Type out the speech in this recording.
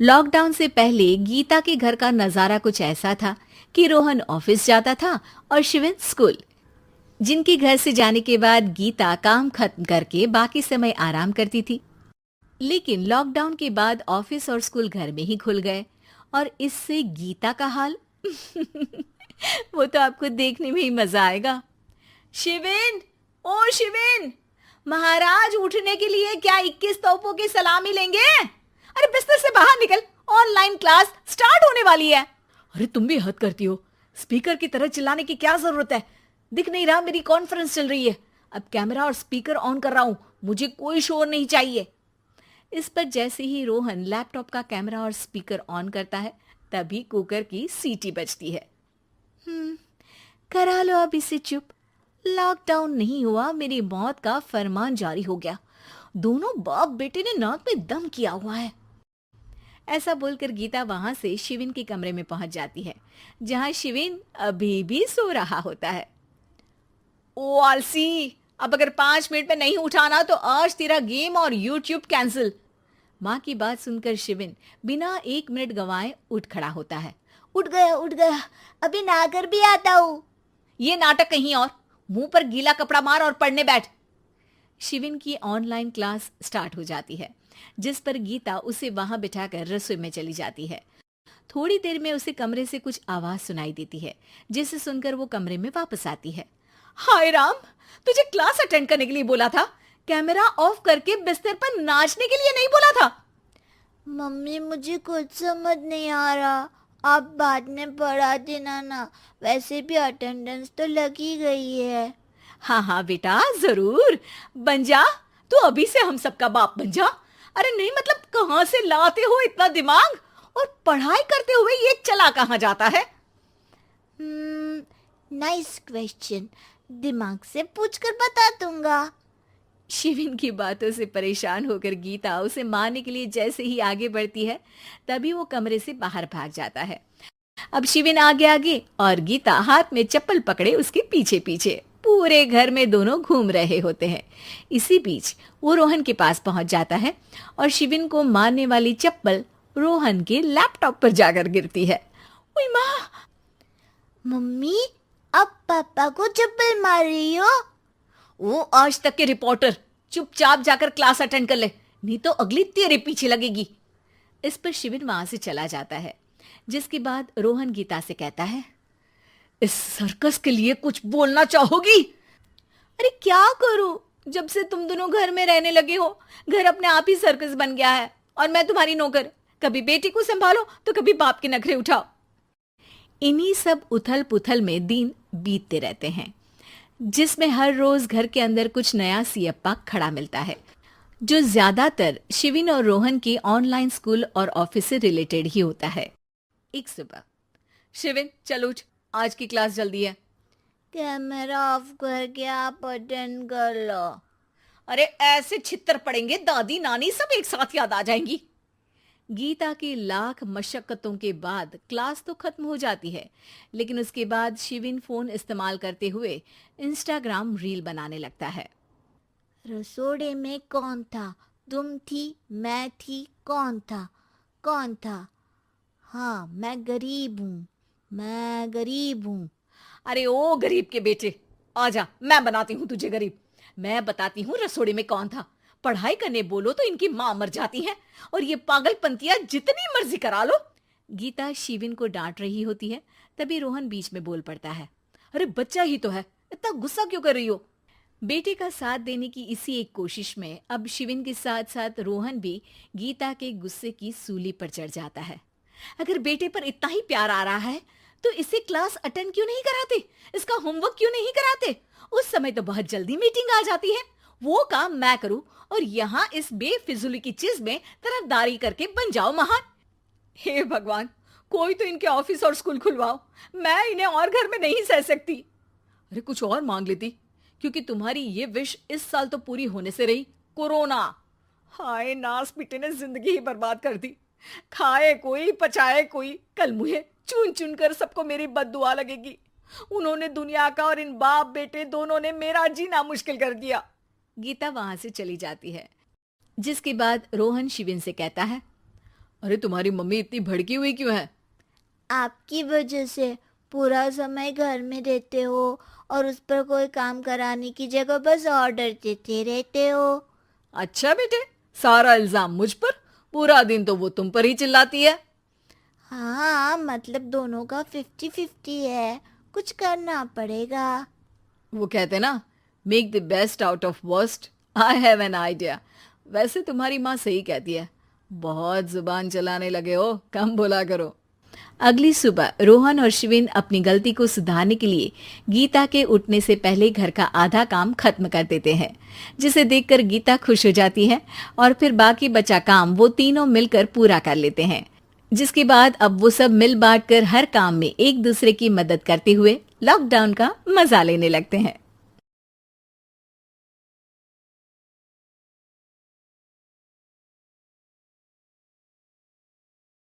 Lockdown से पहले गीता के घर का नजारा कुछ ऐसा था कि रोहन ऑफिस जाता था और शिविन स्कूल। जिनके घर से जाने के बाद गीता काम खत्म करके बाकी समय आराम करती थी। लेकिन लॉकडाउन के बाद ऑफिस और स्कूल घर में ही खुल गए और इससे गीता का हाल वो तो आपको देखने में ही मजा आएगा। शिविन, ओ शिविन, महाराज उठने के लिए क्या 21 तोपों की सलामी लेंगे? अरे बिस्तर से बाहर निकल, ऑनलाइन क्लास स्टार्ट होने वाली है। अरे तुम भी हद करती हो, स्पीकर की तरह चिल्लाने की क्या जरूरत है? दिख नहीं रहा मेरी कॉन्फ्रेंस चल रही है। अब कैमरा और स्पीकर ऑन कर रहा हूं, मुझे कोई शोर नहीं चाहिए। इस पर जैसे ही रोहन लैपटॉप का कैमरा और स्पीकर ऑन करता है तभी कुकर की सीटी बजती है। करा लो अब इसे चुप। लॉकडाउन नहीं हुआ, मेरी मौत का फरमान जारी हो गया। दोनों बाप बेटे ने नाक में दम किया हुआ है। ऐसा बोलकर गीता वहां से शिविन के कमरे में पहुंच जाती है, जहां शिविन अभी भी सो रहा होता है। ओ आलसी, अब अगर 5 मिनट में नहीं उठाना तो आज तेरा गेम और यूट्यूब कैंसिल। माँ की बात सुनकर शिविन बिना 1 मिनट गंवाए उठ खड़ा होता है। उठ गया, अभी नहाकर भी आता हूँ। ये नाटक कहीं और, मुंह पर गीला कपड़ा मार और पढ़ने बैठ। शिविन की ऑनलाइन क्लास स्टार्ट हो जाती है, जिस पर गीता उसे वहां बिठाकर रसोई में चली जाती है। थोड़ी देर में उसे कमरे से कुछ आवाज सुनाई देती है, जिसे सुनकर वो कमरे में वापस आती है। हाय राम, तुझे क्लास अटेंड करने के लिए बोला था, कैमरा ऑफ करके बिस्तर पर नाचने के लिए नहीं बोला था। मम्मी मुझे कुछ समझ नहीं आ रहा, आप बाद में पढ़ा देना ना, वैसे भी अटेंडेंस तो लगी गई है। हाँ हाँ बेटा, जरूर बन जा। तू अभी से हम सबका बाप बन जा। अरे नहीं मतलब कहाँ से लाते हो इतना दिमाग, और पढ़ाई करते हुए ये चला कहाँ जाता है? नाइस क्वेश्चन, दिमाग से पूछकर बता दूंगा। शिविन की बातों से परेशान होकर गीता उसे मारने के लिए जैसे ही आगे बढ़ती है तभी वो कमरे से बाहर भाग जाता है। अब शिविन आगे आगे और गीता हाथ में चप्पल पकड़े उसके पीछे पीछे पूरे घर में दोनों घूम रहे होते हैं। इसी बीच वो रोहन के पास पहुंच जाता है और शिविन को मारने वाली चप्पल रोहन के लैपटॉप पर जाकर गिरती है। ओए माँ! मम्मी, अब पापा को चप्पल मार रही हो? वो आज तक के रिपोर्टर, चुपचाप जाकर क्लास अटेंड कर ले, नहीं तो अगली तेरे पीछे लगेगी। इस पर शिविन वहां से चला जाता है, जिसके बाद रोहन गीता से कहता है, इस सर्कस के लिए कुछ बोलना चाहोगी? अरे क्या करूं, जब से तुम दोनों घर में रहने लगे हो, घर अपने आप ही सर्कस बन गया है और मैं तुम्हारी नौकर। कभी बेटी को संभालो तो कभी बाप के नखरे उठाओ। इन्हीं सब उथल पुथल में दिन बीतते रहते हैं, जिसमें हर रोज घर के अंदर कुछ नया सियप्पा खड़ा मिलता है, जो ज्यादातर शिविन और रोहन की ऑनलाइन स्कूल और ऑफिस से रिलेटेड ही होता है। एक सुबह, शिविन चल उठ, आज की क्लास जल्दी है। कैमरा ऑफ करके आप अटेंड कर लो। अरे ऐसे छित्तर पड़ेंगे, दादी नानी सब एक साथ याद आ जाएंगी। गीता की लाख मशक्कतों के बाद क्लास तो खत्म हो जाती है, लेकिन उसके बाद शिविन फोन इस्तेमाल करते हुए इंस्टाग्राम रील बनाने लगता है। रसोड़े में कौन था? तुम थी, मैं थी, कौन था? कौन था? हाँ, मैं गरीब हूँ। अरे ओ गरीब के बेटे, आजा, मैं बनाती हूँ तुझे गरीब। मैं बताती हूँ रसोड़े में कौन था। पढ़ाई करने बोलो तो इनकी माँ मर जाती है, और ये पागलपंतियां जितनी मर्जी करा लो। गीता शिविन को डांट रही होती है, तभी रोहन बीच में बोल पड़ता है। अरे बच्चा ही तो है, इतना गुस्सा क्यों कर रही हो? बेटे का साथ देने की इसी एक कोशिश में अब शिविन के साथ साथ रोहन भी गीता के गुस्से की सूली पर चढ़ जाता है। अगर बेटे पर इतना ही प्यार आ रहा है तो इसे क्लास अटेंड क्यों नहीं कराते, इसका होमवर्क क्यों नहीं कराते? उस समय तो बहुत जल्दी मीटिंग आ जाती है, वो काम मैं करूं और यहाँ इस बेफिजुली की चीज में तरफदारी करके बन जाओ महान। हे भगवान, कोई तो इनके ऑफिस और स्कूल खुलवाओ, मैं इन्हें और घर में नहीं सह सकती। अरे कुछ और मांग लेती, क्योंकि तुम्हारी ये विश इस साल तो पूरी होने से रही, कोरोना। हाय नास बेटे ने जिंदगी ही बर्बाद कर दी। खाए कोई पचाए कोई, कल मुझे चुन चुन कर सबको मेरी बद्दुआ लगेगी। उन्होंने दुनिया का और इन बाप बेटे दोनों ने मेरा जीना मुश्किल कर दिया। गीता वहां से चली जाती है, जिसके बाद रोहन शिविन से कहता है, अरे तुम्हारी मम्मी इतनी भड़की हुई क्यों है? आपकी वजह से पूरा समय घर में रहते हो और उस पर कोई काम कराने की जगह बस ऑर्डर देते रहते हो। अच्छा बेटे, सारा इल्जाम मुझ पर? पूरा दिन तो वो तुम पर ही चिल्लाती है। हाँ, मतलब दोनों का 50-50 है, कुछ करना पड़ेगा। वो कहते ना, make the best out of worst. I have an idea. वैसे तुम्हारी माँ सही कहती है, बहुत जुबान चलाने लगे हो, कम बोला करो। अगली सुबह रोहन और शिविन अपनी गलती को सुधारने के लिए गीता के उठने से पहले घर का आधा काम खत्म कर देते हैं, जिसे देखकर गीता खुश हो जाती है और फिर बाकी बचा काम वो तीनों मिलकर पूरा कर लेते हैं। जिसके बाद अब वो सब मिल बांट कर हर काम में एक दूसरे की मदद करते हुए लॉकडाउन का मजा लेने लगते हैं।